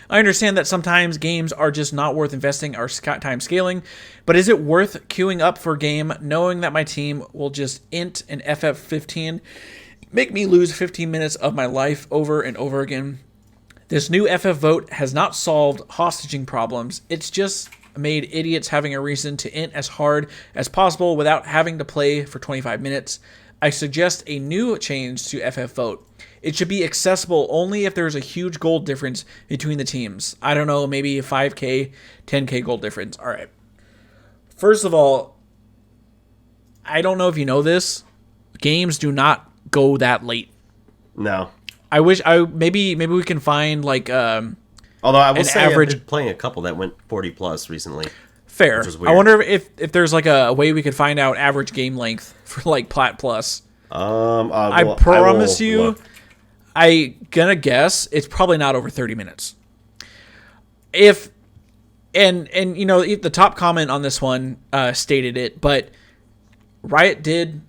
I understand that sometimes games are just not worth investing our time scaling, but is it worth queuing up for a game knowing that my team will just int an FF15, make me lose 15 minutes of my life over and over again? This new FF vote has not solved hostaging problems. It's just made idiots having a reason to int as hard as possible without having to play for 25 minutes. I suggest a new change to FF vote. It should be accessible only if there's a huge gold difference between the teams. I don't know, maybe a 5k, 10k gold difference. All right. First of all, I don't know if you know this. Games do not go that late. No. I wish maybe we can find like although I will say average I've been playing a couple that went 40 plus recently. Fair. I wonder if there's like a way we could find out average game length for like Plat Plus. I promise you, I gonna guess it's probably not over 30 minutes. If and you know the top comment on this one stated it, but Riot did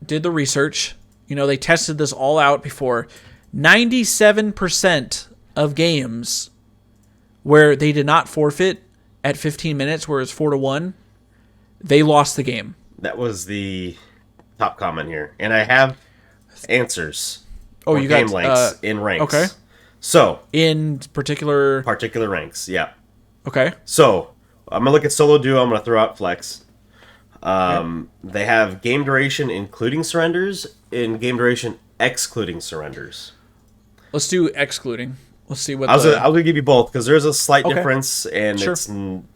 the research. You know, they tested this all out before. 97% of games where they did not forfeit at 15 minutes, where it's 4-1, they lost the game. That was the top comment here, and I have answers. Oh, you game got lengths in ranks. Okay. So in particular ranks, yeah. Okay. So I'm gonna look at solo duo. I'm gonna throw out flex. They have game duration including surrenders and game duration excluding surrenders. Let's do excluding. Let's see what I was gonna give you both because there's a slight difference and Sure. it's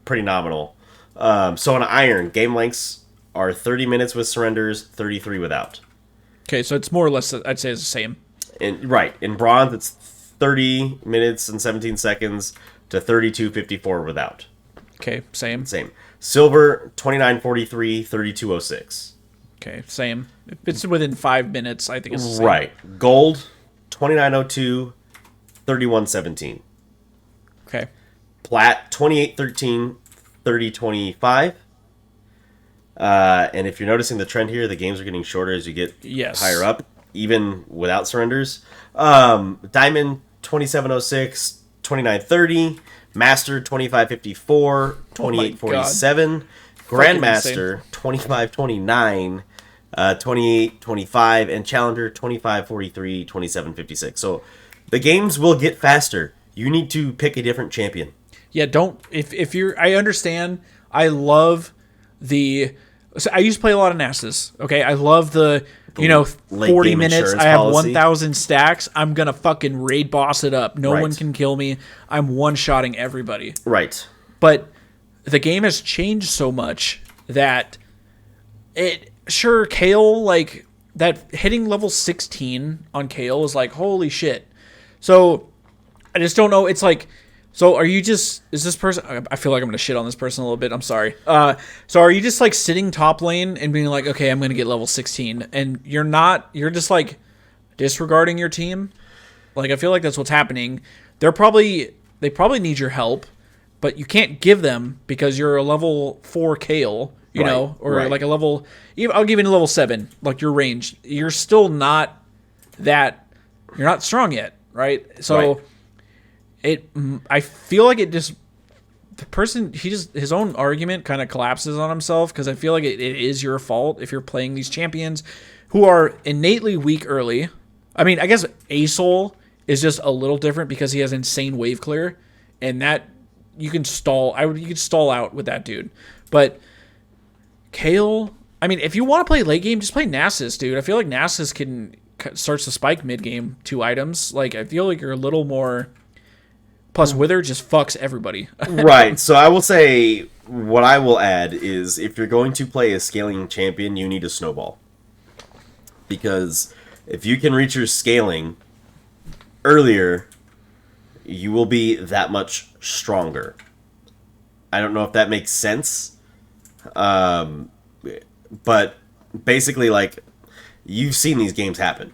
pretty nominal. So on iron, game lengths are 30 minutes with surrenders, 33 without. Okay, so it's more or less, I'd say it's the same. In bronze, it's 30 minutes and 17 seconds to 32:54 without. Okay, same. Silver, 29:43, 32:06. Okay, same. If it's within 5 minutes, I think it's the same. Right. Gold, 29:02, 31:17. Okay. Plat, 28:13, 30:25. And if you're noticing the trend here, the games are getting shorter as you get higher up, even without surrenders. Diamond, 27:06, 29:30. Master, 25:54, 28:47. Grandmaster, 25:29, 28:25. And Challenger, 25:43, 27:56. So the games will get faster. You need to pick a different champion. Yeah, don't... If you're... I understand. I love the... So I used to play a lot of Nasus, okay? I love the 40 minutes, I have 1,000 stacks, I'm going to fucking raid boss it up. No one can kill me. I'm one-shotting everybody. Right. But the game has changed so much that sure, Kale, like, that hitting level 16 on Kale is like, holy shit. So, I just don't know. It's like... So is this person, I feel like I'm going to shit on this person a little bit. I'm sorry. So are you just like sitting top lane and being like, okay, I'm going to get level 16 and you're just like disregarding your team? Like, I feel like that's what's happening. They probably need your help, but you can't give them because you're a level 4 Kale, you know, or like a level, I'll give you a level 7, like your range. You're still not you're not strong yet. Right. So I feel like it just, the person, his own argument kind of collapses on himself because I feel like it is your fault if you're playing these champions who are innately weak early. I mean, I guess Aesol is just a little different because he has insane wave clear, and that you can stall. You could stall out with that dude. But Kale, I mean, if you want to play late game, just play Nasus, dude. I feel like Nasus starts to spike mid game 2 items. Like, I feel like you're a little more. Plus, Wither just fucks everybody. Right. So I will say, what I will add is, if you're going to play a scaling champion, you need a snowball. Because if you can reach your scaling earlier, you will be that much stronger. I don't know if that makes sense. But basically, like, you've seen these games happen.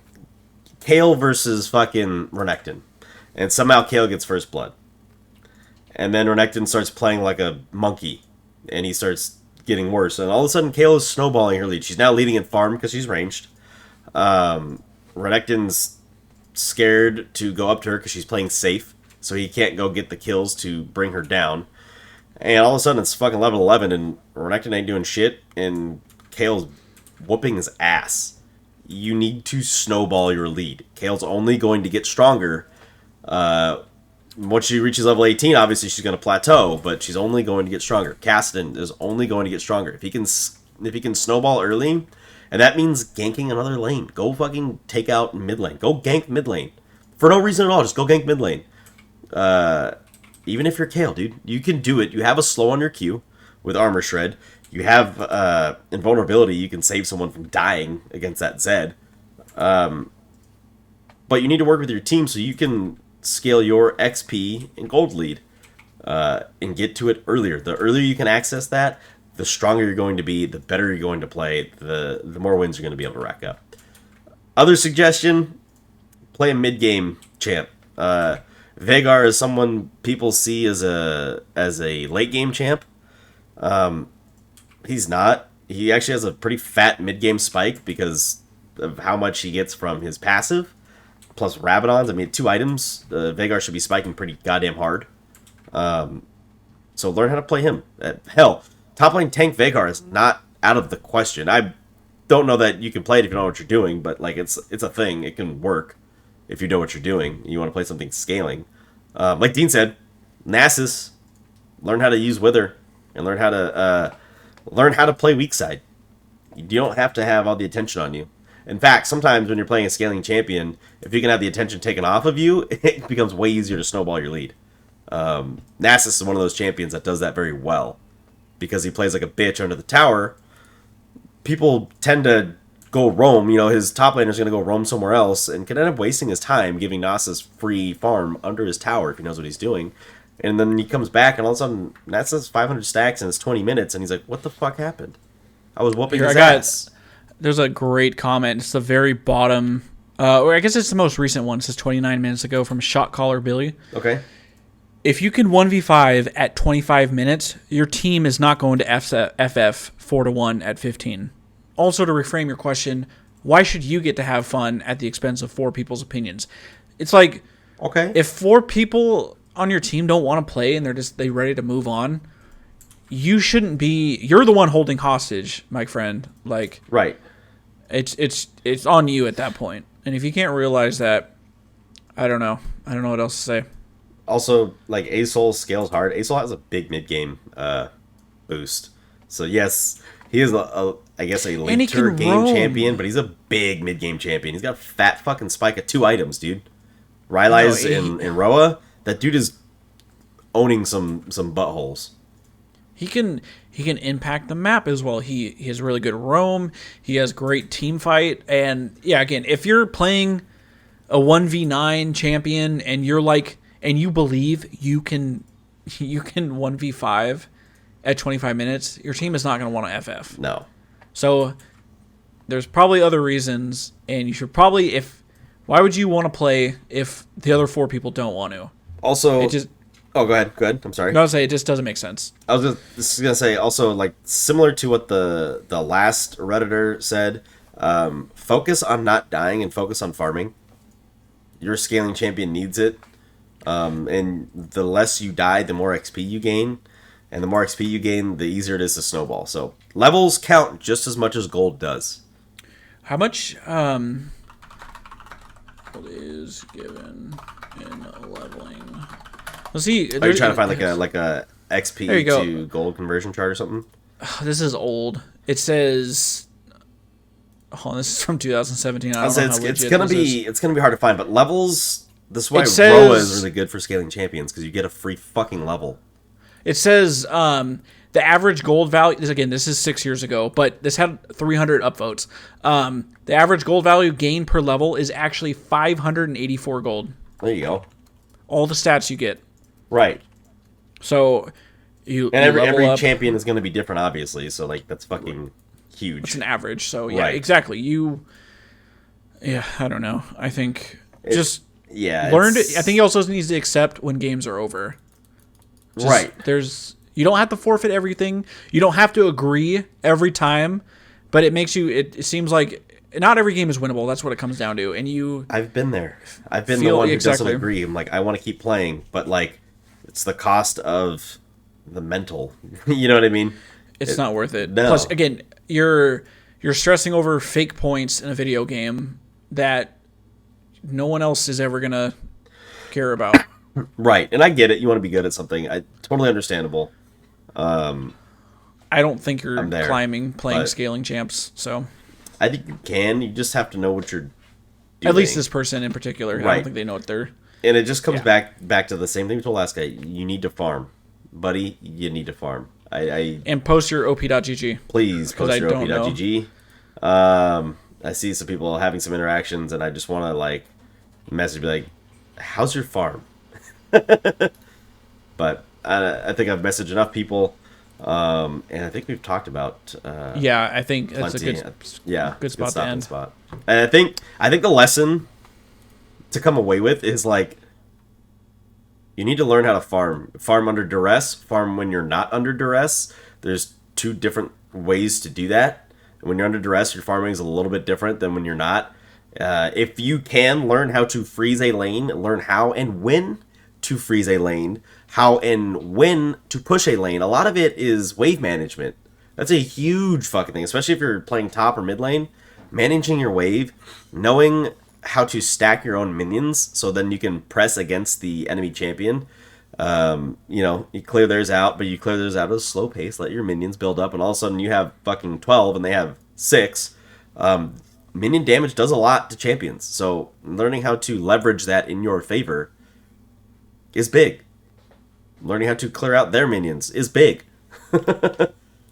Kale versus fucking Renekton. And somehow Kale gets first blood. And then Renekton starts playing like a monkey. And he starts getting worse. And all of a sudden, Kale is snowballing her lead. She's now leading in farm because she's ranged. Renekton's scared to go up to her because she's playing safe. So he can't go get the kills to bring her down. And all of a sudden, it's fucking level 11. And Renekton ain't doing shit. And Kale's whooping his ass. You need to snowball your lead. Kale's only going to get stronger. Once she reaches level 18, obviously she's going to plateau, but she's only going to get stronger. Kassadin is only going to get stronger. If he can snowball early, and that means ganking another lane. Go fucking take out mid lane. Go gank mid lane. For no reason at all, just go gank mid lane. Even if you're Kale, dude, you can do it. You have a slow on your Q with Armor Shred. You have invulnerability. You can save someone from dying against that Zed. But you need to work with your team so you can scale your XP and gold lead and get to it earlier. The earlier you can access that, the stronger you're going to be, the better you're going to play, the more wins you're going to be able to rack up. Other suggestion, play a mid-game champ. Veigar is someone people see as a late-game champ. He's not. He actually has a pretty fat mid-game spike because of how much he gets from his passive. Plus Rabadons. I mean, 2 items. Veigar should be spiking pretty goddamn hard. So learn how to play him. Hell, top lane tank Veigar is not out of the question. I don't know that you can play it if you know what you're doing, but like it's a thing. It can work if you know what you're doing. You want to play something scaling. Like Dean said, Nasus, learn how to use Wither and learn how to play weak side. You don't have to have all the attention on you. In fact, sometimes when you're playing a scaling champion, if you can have the attention taken off of you, it becomes way easier to snowball your lead. Nasus is one of those champions that does that very well. Because he plays like a bitch under the tower, people tend to go roam. You know, his top laner is going to go roam somewhere else and can end up wasting his time giving Nasus free farm under his tower if he knows what he's doing. And then he comes back and all of a sudden, Nasus 500 stacks and it's 20 minutes and he's like, what the fuck happened? I was whooping his ass. There's a great comment. It's the very bottom, or I guess it's the most recent one. It says 29 minutes ago from Shot Caller Billy. Okay. If you can 1v5 at 25 minutes, your team is not going to FF 4-1 at 15. Also, to reframe your question, why should you get to have fun at the expense of 4 people's opinions? It's like, okay, if 4 people on your team don't want to play and they ready to move on, you shouldn't be. You're the one holding hostage, my friend. Like, right. It's on you at that point. And if you can't realize that, I don't know what else to say. Also, like, Asol scales hard. Asol has a big mid-game boost. So, yes, he is, I guess, a later game champion, but he's a big mid-game champion. He's got a fat fucking spike of 2 items, dude. Rylai's in Roa. That dude is owning some buttholes. He can impact the map as well. He has really good roam. He has great team fight. And, yeah, again, if you're playing a 1v9 champion and you're like... and you believe you can 1v5 at 25 minutes, your team is not going to want to FF. No. So there's probably other reasons, and you should probably, why would you want to play if the other 4 people don't want to? Also, go ahead. I'm sorry. No, I'll say it just doesn't make sense. I was just gonna say also, like, similar to what the last Redditor said, focus on not dying and focus on farming. Your scaling champion needs it. And the less you die, the more XP you gain. And the more XP you gain, the easier it is to snowball. So levels count just as much as gold does. How much gold is given in leveling? Let's see. Are you trying to find like a XP to gold conversion chart or something? This is old. It says... oh, this is from 2017. It's gonna be hard to find, but levels... This is why Roa is really good for scaling champions, because you get a free fucking level. It says the average gold value... this is 6 years ago, but this had 300 upvotes. The average gold value gained per level is actually 584 gold. There you go. All the stats you get. Right. So every champion is going to be different, obviously, so like that's fucking huge. It's an average, so yeah, right. Exactly. Yeah, I don't know. I think It, just yeah, learn to. I think he also needs to accept when games are over. right. You don't have to forfeit everything. You don't have to agree every time, but it makes you. It seems like not every game is winnable. That's what it comes down to. And you I've been there. I've been the feel one who doesn't exactly. agree. I'm like, I want to keep playing, but like, it's the cost of the mental. You know what I mean? It's not worth it. No. Plus, again, you're stressing over fake points in a video game that no one else is ever gonna care about. Right, and I get it. You want to be good at something. I totally understandable. I don't think you're I'm there, climbing, playing but scaling champs. So I think you can. You just have to know what you're doing. at least this person in particular, I don't Right. think they know what they're. And it just comes Yeah. back to the same thing we told last guy. You need to farm, buddy. You need to farm. I And post your op.gg. please 'Cause post I your don't know. op.gg. I see some people having some interactions, and I just want to like message, be like, "How's your farm?" But I think I've messaged enough people, and I think we've talked about Yeah, I think that's plenty. a good, Yeah, good spot to stopping end. spot. And I think the lesson to come away with is like, you need to learn how to farm. Farm under duress. Farm when you're not under duress. There's two different ways to do that. When you're under duress, your farming is a little bit different than when you're not. If you can learn how to freeze a lane, learn how and when to freeze a lane, how and when to push a lane. A lot of it is wave management. That's a huge fucking thing, especially if you're playing top or mid lane. Managing your wave, knowing how to stack your own minions so then you can press against the enemy champion. You clear theirs out, but you clear theirs out at a slow pace. Let your minions build up, and all of a sudden you have fucking 12 and they have 6. Minion damage does a lot to champions, so learning how to leverage that in your favor is big. Learning how to clear out their minions is big.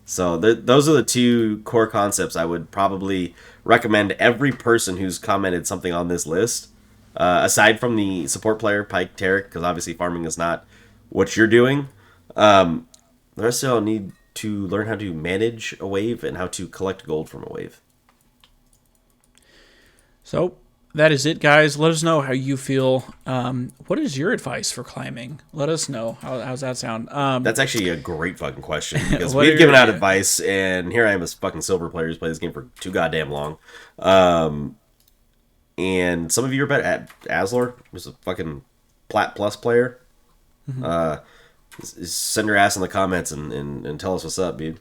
So those are the two core concepts I would probably recommend every person who's commented something on this list. Aside from the support player, Pike, Tarek, because obviously farming is not what you're doing. The rest of y'all need to learn how to manage a wave and how to collect gold from a wave. So that is it, guys. Let us know how you feel. What is your advice for climbing? Let us know. How's that sound? That's actually a great fucking question, because What we've are given out your- advice, and here I am as fucking silver player who's played this game for too goddamn long. And some of you are better at Aslor, who's a fucking Plat Plus player. Send your ass in the comments and tell us what's up, dude.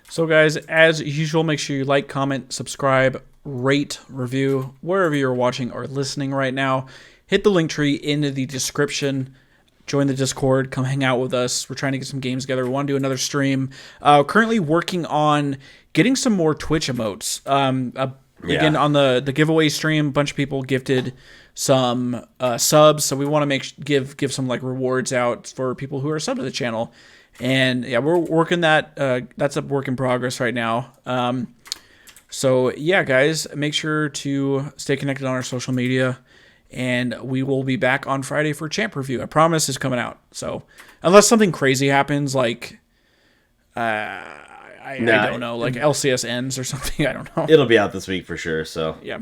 So, guys, as usual, make sure you like, comment, subscribe, rate, review, wherever you're watching or listening right now. Hit the link tree in the description. Join the Discord. Come hang out with us. We're trying to get some games together. We want to do another stream. Currently working on getting some more Twitch emotes. Again, on the giveaway stream, a bunch of people gifted some subs, so we want to give some like rewards out for people who are sub to the channel. And yeah, we're working that. That's a work in progress right now. So yeah, guys, make sure to stay connected on our social media, and we will be back on Friday for Champ Review. I promise it's coming out. So unless something crazy happens, like I don't know, like LCS ends or something, I don't know. It'll be out this week for sure. So Yeah.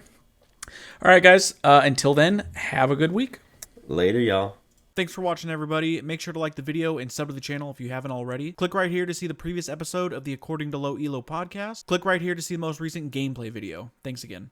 All right, guys. Until then, have a good week. later, y'all. Thanks for watching, everybody. Make sure to like the video and sub to the channel if you haven't already. Click right here to see the previous episode of the According to Low Elo podcast. Click right here to see the most recent gameplay video. Thanks again.